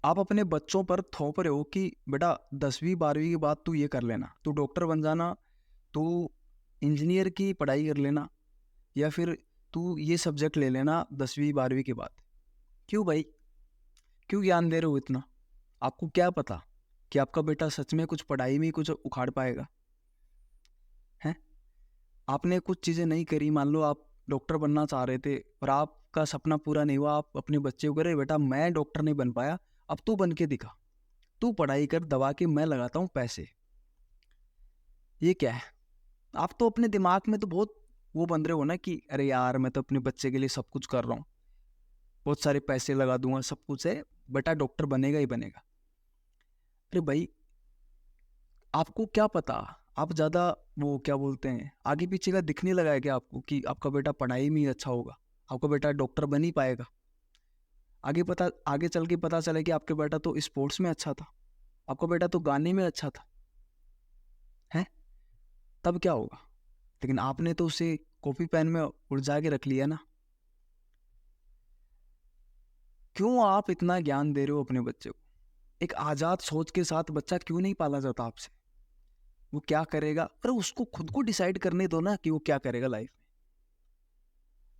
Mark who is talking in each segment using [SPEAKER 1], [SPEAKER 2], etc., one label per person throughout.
[SPEAKER 1] आप अपने बच्चों पर थोप रहे हो कि बेटा 10वीं 12वीं के बाद तू ये कर लेना, तू डॉक्टर बन जाना, तू इंजीनियर की पढ़ाई कर लेना, या फिर तू ये सब्जेक्ट ले लेना 10वीं 12वीं के बाद। क्यों भाई? क्यों ज्ञान दे रहे हो इतना? आपको क्या पता कि आपका बेटा सच में कुछ पढ़ाई में ही कुछ उखाड़ पाएगा? हैं? आपने कुछ चीज़ें नहीं करी, मान लो आप डॉक्टर बनना चाह रहे थे और आपका सपना पूरा नहीं हुआ, आप अपने बच्चे को कह रहे बेटा मैं डॉक्टर नहीं बन पाया, अब तू बन के दिखा, तू पढ़ाई कर दबा के, मैं लगाता हूँ पैसे। ये क्या है? आप तो अपने दिमाग में तो बहुत वो बन रहे हो ना कि अरे यार मैं तो अपने बच्चे के लिए सब कुछ कर रहा हूँ, बहुत सारे पैसे लगा दूंगा, सब कुछ है, बेटा डॉक्टर बनेगा ही बनेगा। अरे भाई, आपको क्या पता? आप ज़्यादा वो क्या बोलते हैं, आगे पीछे का दिखने लगा है क्या आपको कि आपका बेटा पढ़ाई में ही अच्छा होगा, आपका बेटा डॉक्टर बन ही पाएगा? आगे चल के पता चले कि आपका बेटा तो स्पोर्ट्स में अच्छा था, आपका बेटा तो गाने में अच्छा था, है? तब क्या होगा? लेकिन आपने तो उसे कॉपी पेन में उलझा के रख लिया ना। क्यों आप इतना ज्ञान दे रहे हो अपने बच्चे को? एक आजाद सोच के साथ बच्चा क्यों नहीं पाला जाता आपसे? वो क्या करेगा, अरे उसको खुद को डिसाइड करने दो ना कि वो क्या करेगा लाइफ में।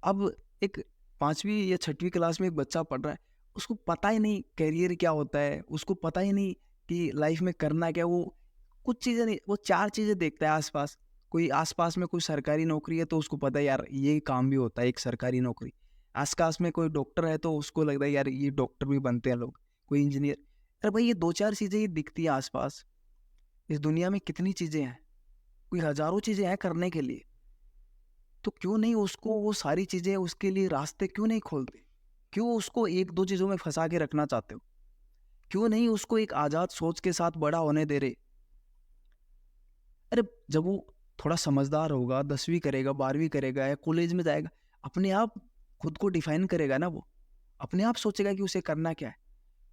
[SPEAKER 1] अब एक 5वीं या 6वीं क्लास में एक बच्चा पढ़ रहा है, उसको पता ही नहीं करियर क्या होता है, उसको पता ही नहीं कि लाइफ में करना क्या। वो कुछ चीज़ें नहीं, वो 4 चीज़ें देखता है आसपास। कोई आसपास में कोई सरकारी नौकरी है तो उसको पता है यार ये काम भी होता है एक सरकारी नौकरी। आसपास में कोई डॉक्टर है तो उसको लगता है यार ये डॉक्टर भी बनते हैं लोग, कोई इंजीनियर। अरे भाई, ये 2-4 चीज़ें ही दिखती हैं आसपास। इस दुनिया में कितनी चीज़ें हैं, कोई हज़ारों चीज़ें हैं करने के लिए। तो क्यों नहीं उसको वो सारी चीज़ें, उसके लिए रास्ते क्यों नहीं खोलते? क्यों उसको 1-2 चीज़ों में फँसा के रखना चाहते हो? क्यों नहीं उसको एक आज़ाद सोच के साथ बड़ा होने दे रहे? अरे जब वो थोड़ा समझदार होगा, 10वीं करेगा, 12वीं करेगा या कॉलेज में जाएगा, अपने आप खुद को डिफाइन करेगा ना वो। अपने आप सोचेगा कि उसे करना क्या है।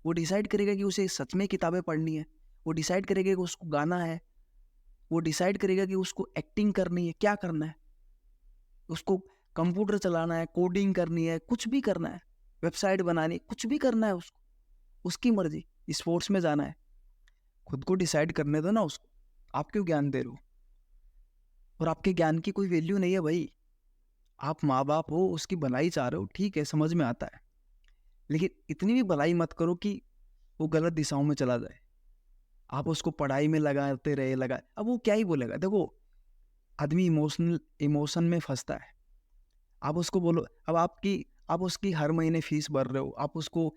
[SPEAKER 1] वो डिसाइड करेगा कि उसे सच में किताबें पढ़नी है। वो डिसाइड करेगा कि उसको गाना है। वो डिसाइड करेगा कि उसको एक्टिंग करनी है, क्या करना है। उसको कंप्यूटर चलाना है, कोडिंग करनी है, कुछ भी करना है, वेबसाइट बनानी है, कुछ भी करना है उसको, उसकी मर्जी। स्पोर्ट्स में जाना है, खुद को डिसाइड करने दो ना उसको। आप क्यों ज्ञान दे रहे हो? और आपके ज्ञान की कोई वैल्यू नहीं है भाई। आप माँ बाप हो, उसकी भलाई चाह रहे हो, ठीक है, समझ में आता है, लेकिन इतनी भी भलाई मत करो कि वो गलत दिशाओं में चला जाए। आप उसको पढ़ाई में लगाते रहे, अब वो क्या ही बोलेगा। देखो, आदमी इमोशन में फंसता है। आप उसको बोलो, अब आप उसकी हर महीने फीस भर रहे हो, आप उसको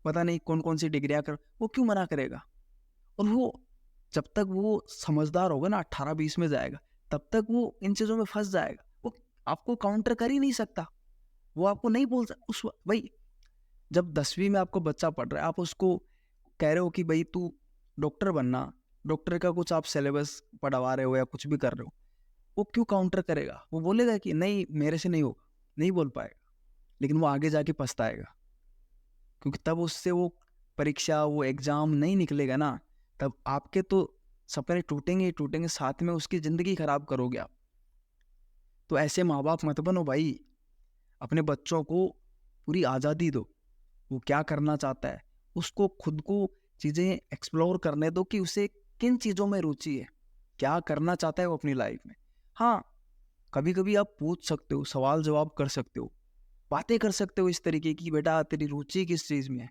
[SPEAKER 1] पता नहीं कौन कौन सी डिग्रियां कर, वो क्यों मना करेगा? और वो जब तक वो समझदार होगा ना, 18-20 में जाएगा, तब तक वो इन चीज़ों में फंस जाएगा। वो आपको काउंटर कर ही नहीं सकता। वो आपको नहीं बोल सकता भाई। जब 10वीं में आपको बच्चा पढ़ रहा है, आप उसको कह रहे हो कि भाई तू डॉक्टर बनना, डॉक्टर का कुछ आप सिलेबस पढ़वा रहे हो या कुछ भी कर रहे हो, वो क्यों काउंटर करेगा? वो बोलेगा कि नहीं मेरे से नहीं होगा, नहीं बोल पाएगा। लेकिन वो आगे जाके पछताएगा, क्योंकि तब उससे वो परीक्षा, वो एग्ज़ाम नहीं निकलेगा ना, तब आपके तो सपने टूटेंगे ही टूटेंगे, साथ में उसकी ज़िंदगी खराब करोगे आप। तो ऐसे माँ-बाप मत बनो भाई। अपने बच्चों को पूरी आज़ादी दो। वो क्या करना चाहता है, उसको खुद को चीज़ें एक्सप्लोर करने दो कि उसे किन चीज़ों में रुचि है, क्या करना चाहता है वो अपनी लाइफ़ में। हाँ, कभी-कभी आप पूछ सकते हो, सवाल-जवाब कर सकते हो, बातें कर सकते हो इस तरीके की, बेटा तेरी रुचि किस चीज़ में है?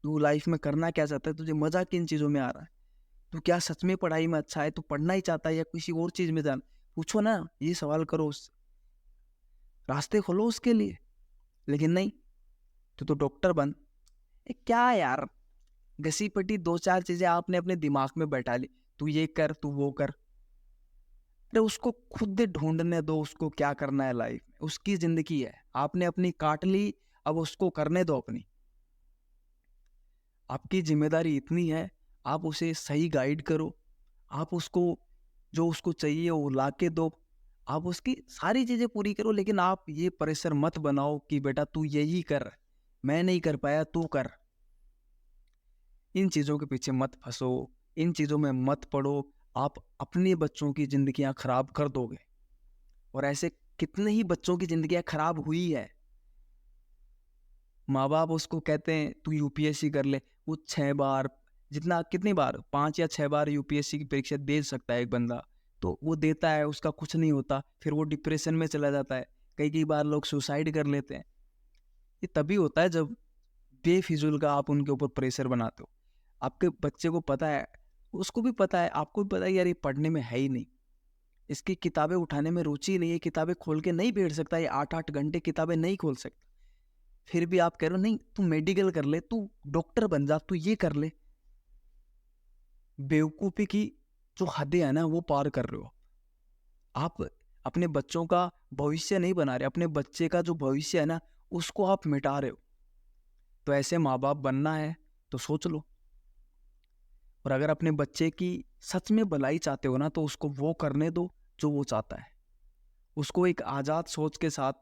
[SPEAKER 1] तू लाइफ में करना क्या चाहता है? तुझे मज़ा किन चीज़ों में आ रहा है? तू क्या सच में पढ़ाई में अच्छा है? तू पढ़ना ही चाहता है या किसी और चीज़ में जाना? पूछो ना, ये सवाल करो उससे, रास्ते खोलो उसके लिए। लेकिन नहीं, तू तो डॉक्टर बन। क्या यार, घसी-पिटी 2-4 चीज़ें आपने अपने दिमाग में बैठा ली। तू ये कर, तू वो कर। अरे उसको खुद ढूँढने दो, उसको क्या करना है लाइफ में, उसकी ज़िंदगी है। आपने अपनी काट ली, अब उसको करने दो अपनी। आपकी ज़िम्मेदारी इतनी है, आप उसे सही गाइड करो, आप उसको जो उसको चाहिए वो ला के दो, आप उसकी सारी चीज़ें पूरी करो, लेकिन आप ये प्रेशर मत बनाओ कि बेटा तू यही कर, मैं नहीं कर पाया तू कर। इन चीज़ों के पीछे मत फँसो, इन चीज़ों में मत पड़ो, आप अपने बच्चों की ज़िंदगियाँ खराब कर दोगे। और ऐसे कितने ही बच्चों की ज़िंदगियाँ खराब हुई है। माँ बाप उसको कहते हैं तू यूपीएससी कर ले, वो 6 बार, जितना कितनी बार 5 या 6 बार यूपीएससी की परीक्षा दे सकता है एक बंदा, तो वो देता है, उसका कुछ नहीं होता, फिर वो डिप्रेशन में चला जाता है। कई कई बार लोग सुसाइड कर लेते हैं। ये तभी होता है जब बेफिजूल का आप उनके ऊपर प्रेशर बनाते हो। आपके बच्चे को पता है, उसको भी पता है, आपको भी पता है यार ये पढ़ने में है ही नहीं, इसकी किताबें उठाने में रुचि नहीं है, किताबें खोल के नहीं बैठ सकता, ये 8-8 घंटे किताबें नहीं खोल सकता। फिर भी आप कह रहे हो नहीं तू मेडिकल कर ले, तू डॉक्टर बन जा, तू ये कर ले। बेवकूफ़ी की जो हदें है ना वो पार कर रहे हो आप। अपने बच्चों का भविष्य नहीं बना रहे, अपने बच्चे का जो भविष्य है ना उसको आप मिटा रहे हो। तो ऐसे माँ बाप बनना है तो सोच लो। और अगर अपने बच्चे की सच में भलाई चाहते हो ना तो उसको वो करने दो जो वो चाहता है। उसको एक आज़ाद सोच के साथ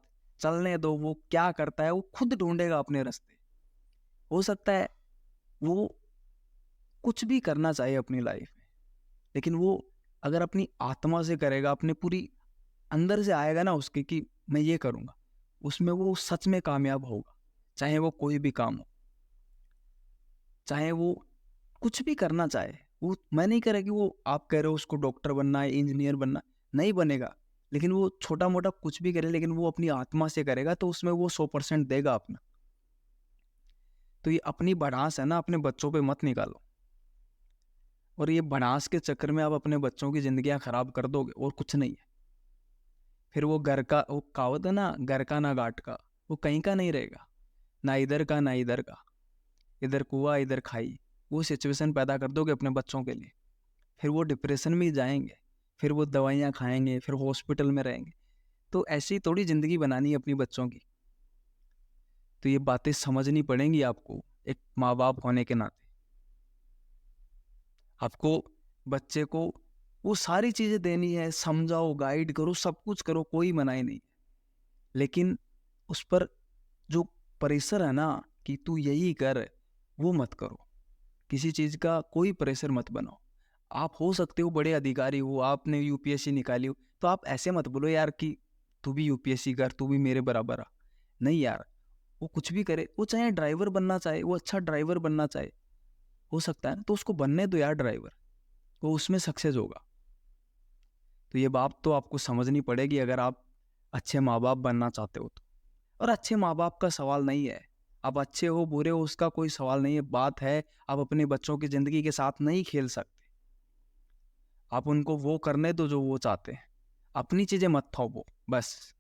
[SPEAKER 1] चलने दो, वो क्या करता है वो खुद ढूंढेगा अपने रास्ते। हो सकता है वो कुछ भी करना चाहिए अपनी लाइफ में, लेकिन वो अगर अपनी आत्मा से करेगा, अपने पूरी अंदर से आएगा ना उसके कि मैं ये करूँगा, उसमें वो सच में कामयाब होगा। चाहे वो कोई भी काम हो, चाहे वो कुछ भी करना चाहे, वो मैं नहीं कह रहा कि वो आप कह रहे हो उसको डॉक्टर बनना है, इंजीनियर बनना, नहीं बनेगा, लेकिन वो छोटा मोटा कुछ भी करे, लेकिन वो अपनी आत्मा से करेगा तो उसमें वो 100% देगा अपना। तो ये अपनी भड़ास है ना अपने बच्चों पे मत निकालो, और ये भड़ास के चक्कर में आप अपने बच्चों की जिंदगियां खराब कर दोगे और कुछ नहीं है। फिर वो घर का, वो कहावत है ना, घर का ना घाट का, वो कहीं का नहीं रहेगा, ना इधर का ना इधर का, इधर कुआ इधर खाई। वो सिचुएशन पैदा कर दोगे अपने बच्चों के लिए, फिर वो डिप्रेशन में जाएंगे, फिर वो दवाइयाँ खाएंगे, फिर हॉस्पिटल में रहेंगे। तो ऐसी थोड़ी ज़िंदगी बनानी है अपनी बच्चों की। तो ये बातें समझनी पड़ेंगी आपको एक माँ बाप होने के नाते। आपको बच्चे को वो सारी चीज़ें देनी है, समझाओ, गाइड करो, सब कुछ करो, कोई मनाही नहीं, लेकिन उस पर जो प्रेशर है ना कि तू यही कर, वो मत करो। किसी चीज़ का कोई प्रेशर मत बनाओ। आप हो सकते हो बड़े अधिकारी हो, आपने यूपीएससी निकाली हो, तो आप ऐसे मत बोलो यार कि तू भी यूपीएससी कर, तू भी मेरे बराबर आ। नहीं यार, वो कुछ भी करे, वो चाहे ड्राइवर बनना चाहे, वो अच्छा ड्राइवर बनना चाहे, हो सकता है ना, तो उसको बनने दो यार ड्राइवर, वो उसमें सक्सेस होगा। तो ये बात तो आपको समझनी पड़ेगी अगर आप अच्छे माँ बाप बनना चाहते हो तो। और अच्छे माँ बाप का सवाल नहीं है, आप अच्छे हो बुरे हो उसका कोई सवाल नहीं है। बात है आप अपने बच्चों की ज़िंदगी के साथ नहीं खेल सकते। आप उनको वो करने दो जो वो चाहते हैं, अपनी चीज़ें मत थोपो बस।